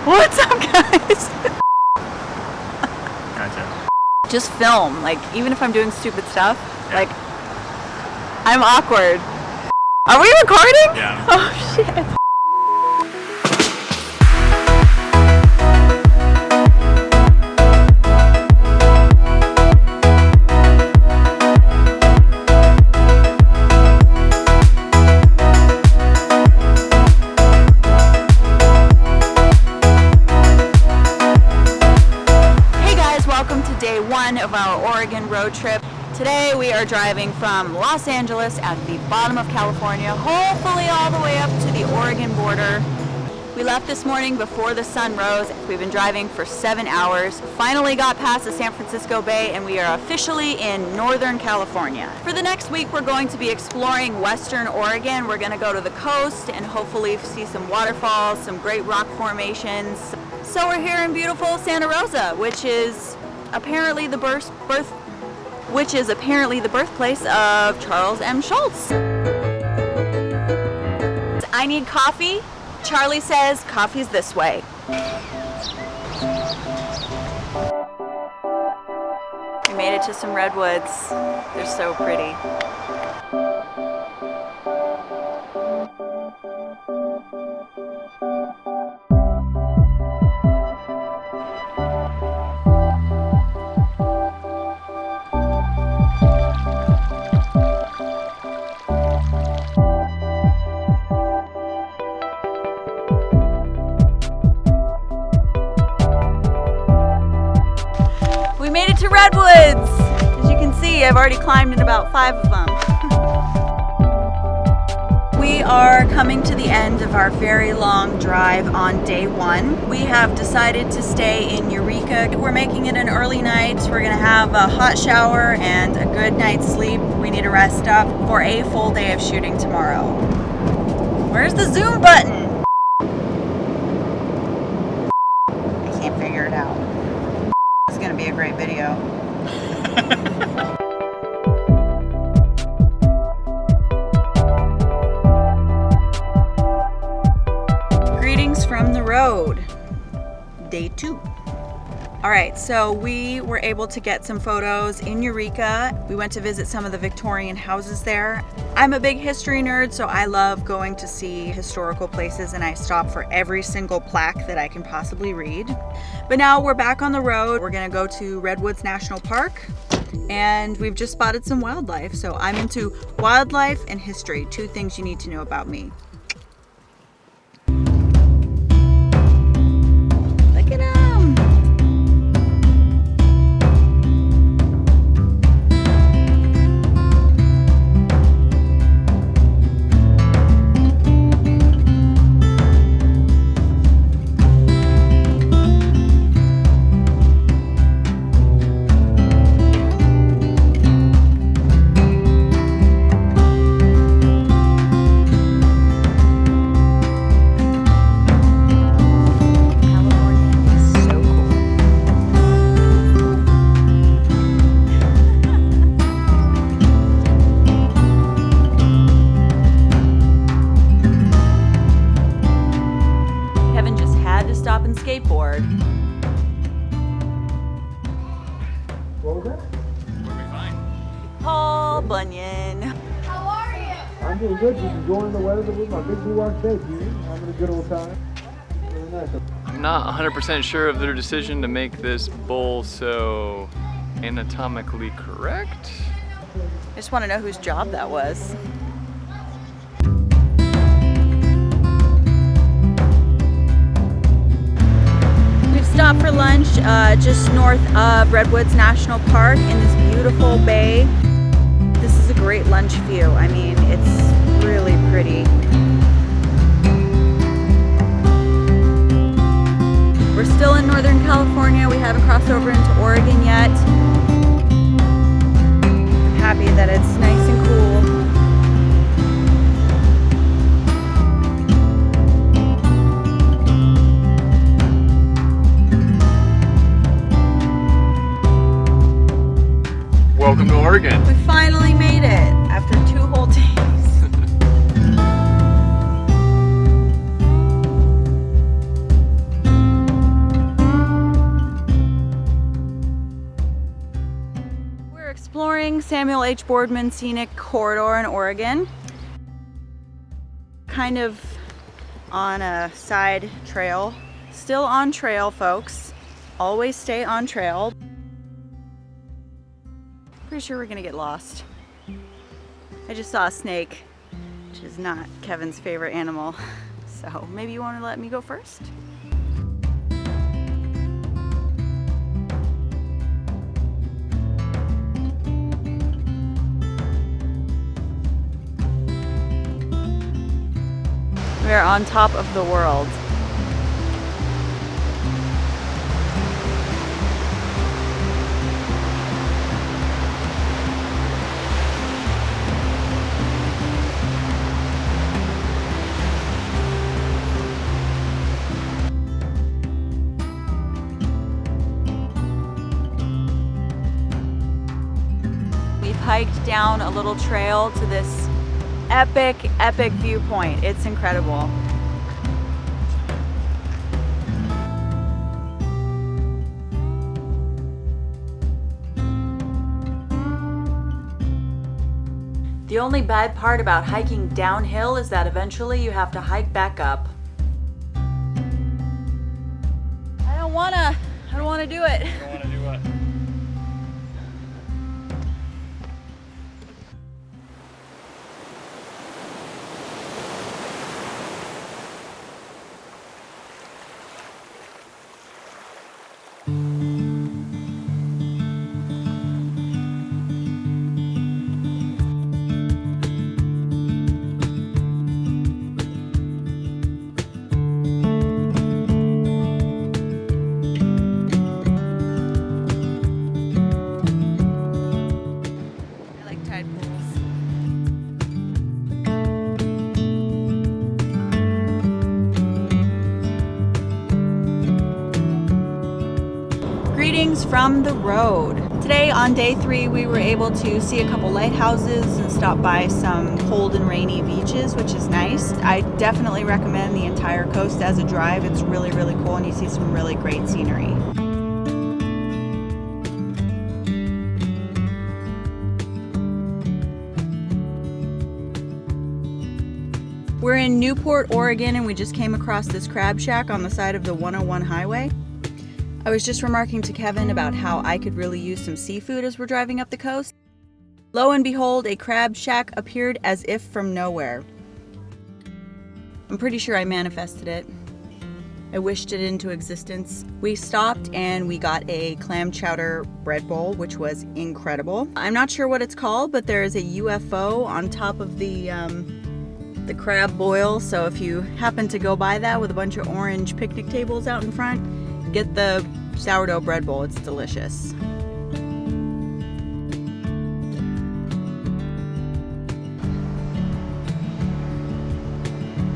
What's up, guys? Gotcha. Just film, like, even if I'm doing stupid stuff, like, I'm awkward. Are we recording? Yeah. Oh, shit. Day one of our Oregon road trip. Today we are driving from Los Angeles at the bottom of California, hopefully all the way up to the Oregon border. We left this morning before the sun rose. We've been driving for 7 hours, finally got past the San Francisco Bay, and we are officially in Northern California. For the next week we're going to be exploring Western Oregon. We're going to go to the coast and hopefully see some waterfalls, some great rock formations. So we're here in beautiful Santa Rosa, which is apparently the birthplace of Charles M. Schulz. I need coffee. Charlie says coffee's this way. We made it to some redwoods. They're so pretty. We made it to redwoods! As you can see, I've already climbed in about 5 of them. We are coming to the end of our very long drive on day one. We have decided to stay in Eureka. We're making it an early night. We're gonna have a hot shower and a good night's sleep. We need to rest up for a full day of shooting tomorrow. Where's the zoom button? I can't figure it out. It's gonna be a great video. Greetings from the road. Day 2. All right, so we were able to get some photos in Eureka. We went to visit some of the Victorian houses there. I'm a big history nerd, so I love going to see historical places, and I stop for every single plaque that I can possibly read. But now we're back on the road. We're gonna go to Redwoods National Park, and we've just spotted some wildlife. So I'm into wildlife and history, 2 things you need to know about me. Look at them. Skateboard. What was that? We'll be fine. Paul Bunyan. How are you? I'm doing good. Just enjoying the weather with my big blue arch baby. Having a good old time. Really nice. I'm not 100% sure of their decision to make this bowl so anatomically correct. I just want to know whose job that was. Stop for lunch just north of Redwoods National Park in this beautiful bay. This is a great lunch view. I mean, it's really pretty. We're still in Northern California. We haven't crossed over into Oregon yet. I'm happy that it's nice and cool. Welcome to Oregon. We finally made it after 2 whole days. Morning, Samuel H. Boardman Scenic Corridor in Oregon. Kind of on a side trail. Still on trail, folks. Always stay on trail. Pretty sure we're gonna get lost. I just saw a snake, which is not Kevin's favorite animal. So maybe you want to let me go first? We're on top of the world. We've hiked down a little trail to this epic viewpoint. It's incredible. The only bad part about hiking downhill is that eventually you have to hike back up. I don't wanna do it. You don't want to do what? Greetings from the road. Today on day 3 we were able to see a couple lighthouses and stop by some cold and rainy beaches, which is nice. I definitely recommend the entire coast as a drive. It's really cool and you see some really great scenery. We're in Newport, Oregon, and we just came across this crab shack on the side of the 101 highway. I was just remarking to Kevin about how I could really use some seafood as we're driving up the coast. Lo and behold, a crab shack appeared as if from nowhere. I'm pretty sure I manifested it. I wished it into existence. We stopped and we got a clam chowder bread bowl, which was incredible. I'm not sure what it's called, but there is a UFO on top of the crab boil. So if you happen to go by that with a bunch of orange picnic tables out in front, get the sourdough bread bowl. It's delicious.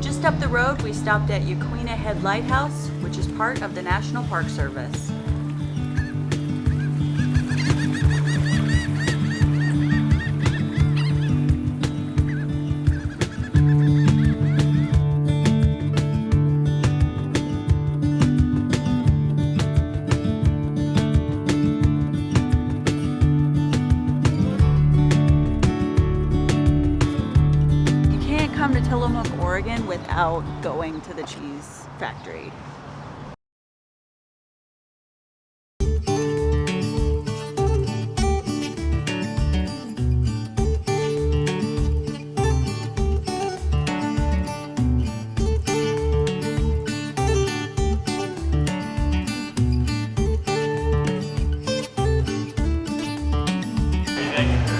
Just up the road, we stopped at Yaquina Head Lighthouse, which is part of the National Park Service. Come to Tillamook, Oregon without going to the cheese factory.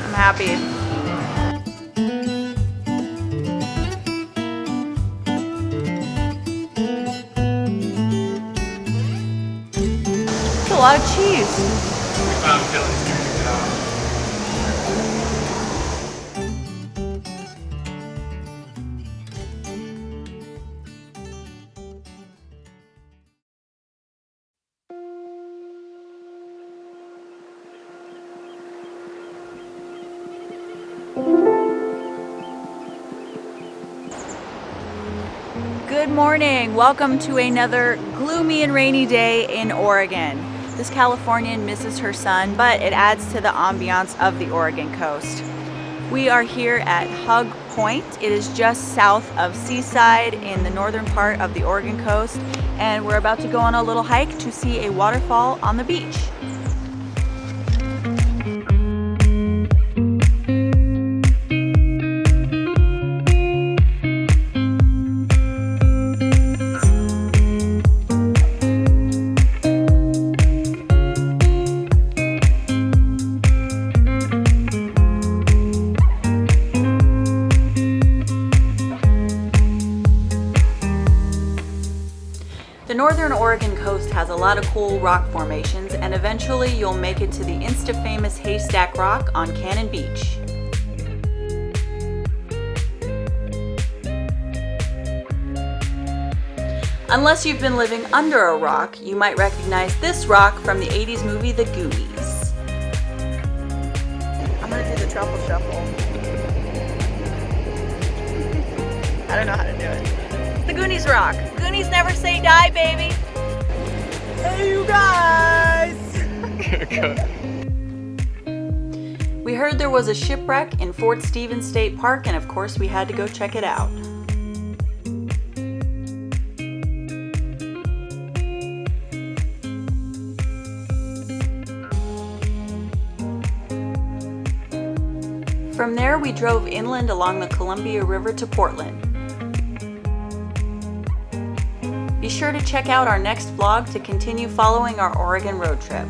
I'm happy. A lot of cheese. Good morning. Welcome to another gloomy and rainy day in Oregon. This Californian misses her son, but it adds to the ambiance of the Oregon coast. We are here at Hug Point. It is just south of Seaside in the northern part of the Oregon coast, and we're about to go on a little hike to see a waterfall on the beach. The northern Oregon coast has a lot of cool rock formations, and eventually you'll make it to the insta-famous Haystack Rock on Cannon Beach. Unless you've been living under a rock, you might recognize this rock from the 80s movie The Goonies. I'm gonna do the truffle shuffle. I don't know how to do it. The Goonies rock. Goonies never say die, baby. Hey, you guys! We heard there was a shipwreck in Fort Stevens State Park, and of course we had to go check it out. From there, we drove inland along the Columbia River to Portland. Be sure to check out our next vlog to continue following our Oregon road trip.